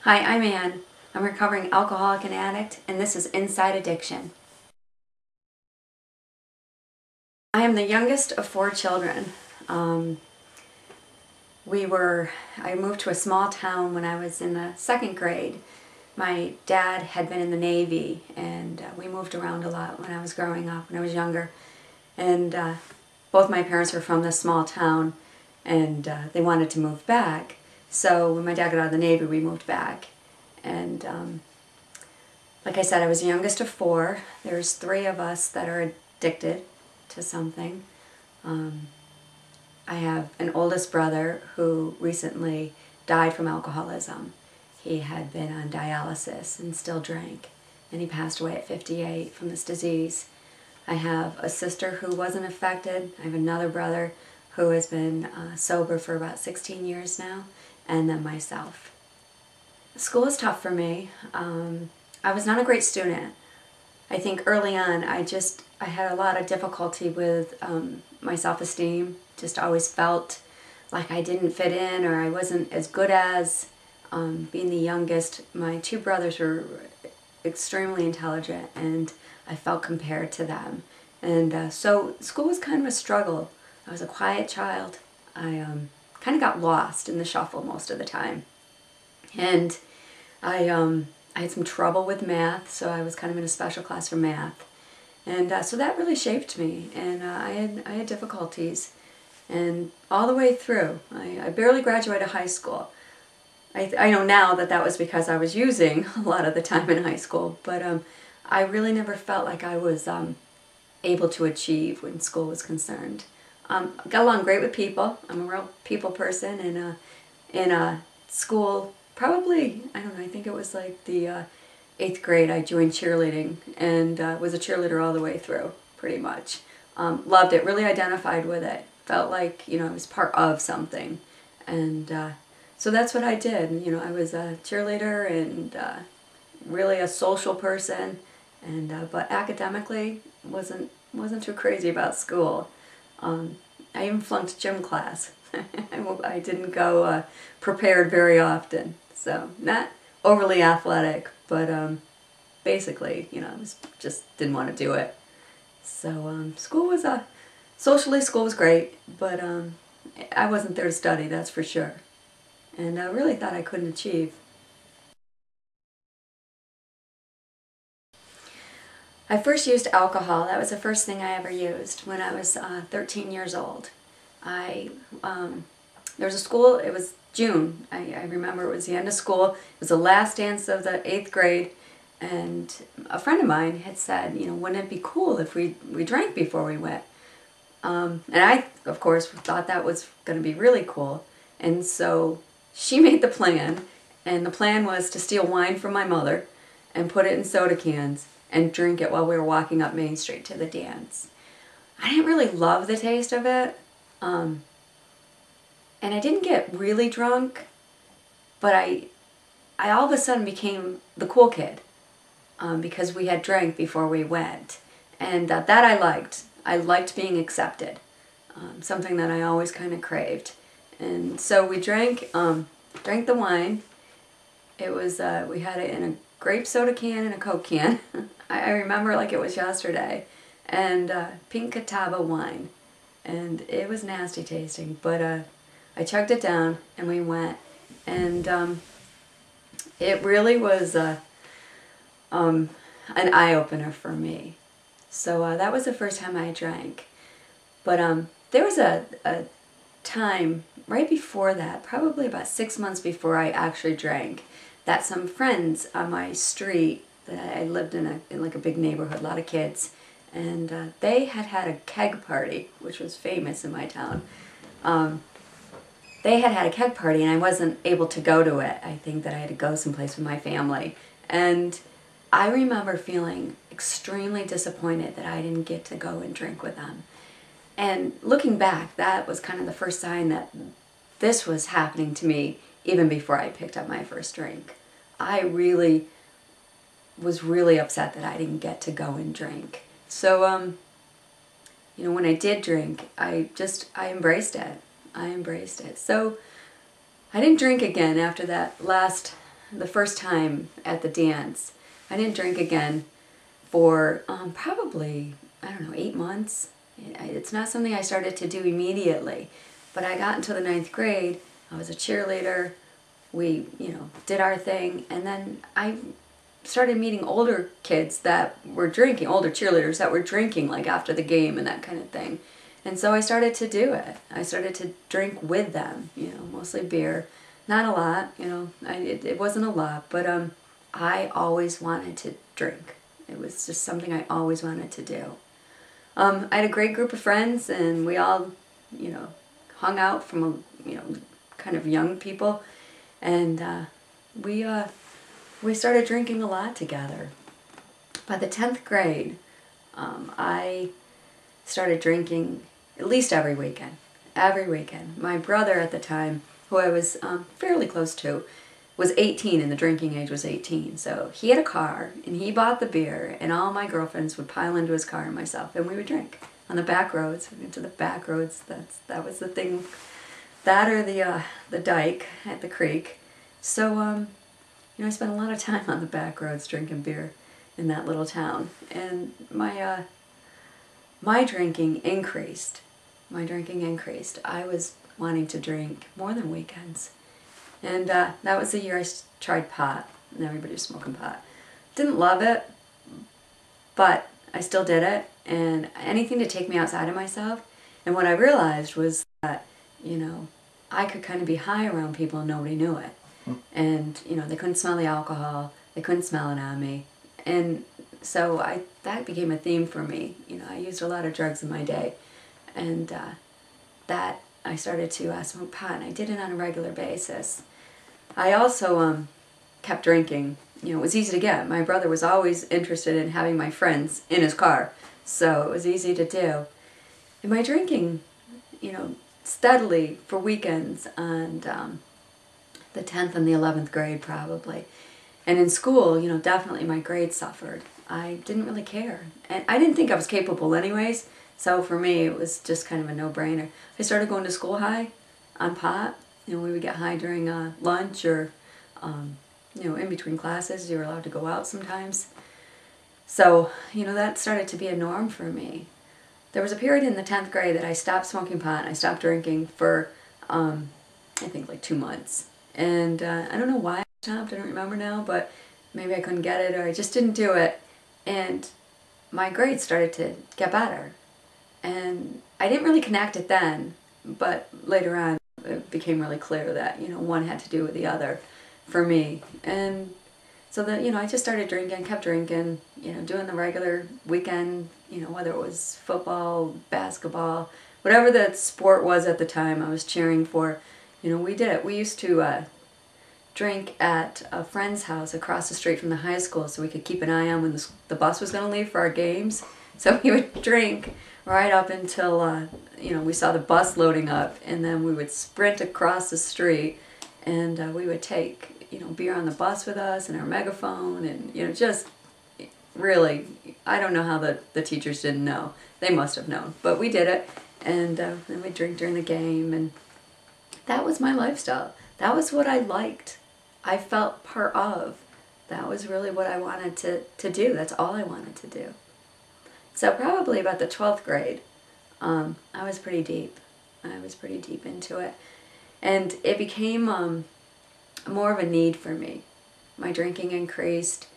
Hi, I'm Ann. I'm a recovering alcoholic and addict, and this is Inside Addiction. I am the youngest of 4 children. Um, I moved to a small town when I was in the 2nd grade. My dad had been in the Navy, and we moved around a lot when I was growing up, when I was younger. And both my parents were from this small town, and they wanted to move back. So when my dad got out of the Navy, we moved back. And like I said, I was the youngest of 4. There's 3 of us that are addicted to something. I have an oldest brother who recently died from alcoholism. He had been on dialysis and still drank, and he passed away at 58 from this disease. I have a sister who wasn't affected. I have another brother who has been sober for about 16 years now, and then myself. School is tough for me. I was not a great student. I think early on I had a lot of difficulty with my self-esteem. Just always felt like I didn't fit in, or I wasn't as good as. Being the youngest, my 2 brothers were extremely intelligent, and I felt compared to them. And so school was kind of a struggle. I was a quiet child. I kind of got lost in the shuffle most of the time. And I had some trouble with math, so I was kind of in a special class for math. And so that really shaped me, and I had difficulties. And all the way through, I barely graduated high school. I know now that that was because I was using a lot of the time in high school, but I really never felt like I was able to achieve when school was concerned. Got along great with people. I'm a real people person, and in school, probably, I don't know, I think it was like the 8th grade, I joined cheerleading, and was a cheerleader all the way through, pretty much. Loved it, really identified with it. Felt like, I was part of something. And so that's what I did. I was a cheerleader and really a social person, and but academically wasn't too crazy about school. I even flunked gym class. I didn't go prepared very often, so not overly athletic, but basically, just didn't want to do it. So school was socially school was great, but I wasn't there to study, that's for sure. And I really thought I couldn't achieve. I first used alcohol. That was the first thing I ever used when I was 13 years old. I there was a school. It was June. I remember it was the end of school. It was the last dance of the 8th grade, and a friend of mine had said, wouldn't it be cool if we drank before we went? And I, of course, thought that was going to be really cool. And so she made the plan, and the plan was to steal wine from my mother and put it in soda cans and drink it while we were walking up Main Street to the dance. I didn't really love the taste of it, and I didn't get really drunk, but I all of a sudden became the cool kid because we had drank before we went, and that I liked. I liked being accepted, something that I always kind of craved. And so we drank the wine. It was we had it in a grape soda can and a Coke can. I remember like it was yesterday, and pink Catawba wine, and it was nasty tasting, but I chugged it down and we went, and it really was an eye-opener for me. So that was the first time I drank. But there was a time right before that, probably about 6 months before I actually drank, that some friends on my street, that I lived in like a big neighborhood, a lot of kids, and they had a keg party, which was famous in my town. They had a keg party, and I wasn't able to go to it. I think that I had to go someplace with my family. And I remember feeling extremely disappointed that I didn't get to go and drink with them. And looking back, that was kind of the first sign that this was happening to me even before I picked up my first drink. I really was really upset that I didn't get to go and drink. So, when I did drink, I embraced it. I embraced it. So I didn't drink again after that last the first time at the dance, I didn't drink again for probably, I don't know, 8 months. It's not something I started to do immediately, but I got into the 9th grade. I was a cheerleader. We, did our thing, and then I started meeting older kids that were drinking, older cheerleaders that were drinking like after the game and that kind of thing. And so I started to do it. I started to drink with them, mostly beer. Not a lot, it wasn't a lot, but I always wanted to drink. It was just something I always wanted to do. I had a great group of friends, and we all, hung out from, kind of young people, and we started drinking a lot together. By the 10th grade, I started drinking at least every weekend. Every weekend. My brother at the time, who I was fairly close to, was 18, and the drinking age was 18. So he had a car, and he bought the beer, and all my girlfriends would pile into his car and myself, and we would drink on the back roads. We went to the back roads. That was the thing. That or the dike at the creek. So I spent a lot of time on the back roads drinking beer in that little town, and my drinking increased. My drinking increased. I was wanting to drink more than weekends. And that was the year I tried pot, and everybody was smoking pot. Didn't love it, but I still did it, and anything to take me outside of myself. And what I realized was that, I could kind of be high around people and nobody knew it. And, they couldn't smell the alcohol, they couldn't smell it on me. And so that became a theme for me. I used a lot of drugs in my day, and that I started to smoke pot, and I did it on a regular basis. I also kept drinking. It was easy to get. My brother was always interested in having my friends in his car, so it was easy to do. And my drinking, steadily for weekends, and the 10th and the 11th grade probably. And in school, definitely my grades suffered. I didn't really care. And I didn't think I was capable anyways, so for me it was just kind of a no-brainer. I started going to school high on pot. We would get high during lunch, or, in between classes. You were allowed to go out sometimes. So, that started to be a norm for me. There was a period in the 10th grade that I stopped smoking pot, and I stopped drinking for, I think, like 2 months. And I don't know why I stopped, I don't remember now, but maybe I couldn't get it, or I just didn't do it. And my grades started to get better. And I didn't really connect it then, but later on it became really clear that, one had to do with the other for me. And so that, I just started drinking, kept drinking, doing the regular weekend, whether it was football, basketball, whatever the sport was at the time I was cheering for. We did it. We used to drink at a friend's house across the street from the high school, so we could keep an eye on when the bus was going to leave for our games. So we would drink right up until, we saw the bus loading up, and then we would sprint across the street, and we would take, beer on the bus with us and our megaphone, and, just really, I don't know how the teachers didn't know. They must have known, but we did it, and then we'd drink during the game, and that was my lifestyle. That was what I liked. I felt part of. That was really what I wanted to do. That's all I wanted to do. So probably about the 12th grade, I was pretty deep. I was pretty deep into it. And it became more of a need for me. My drinking increased.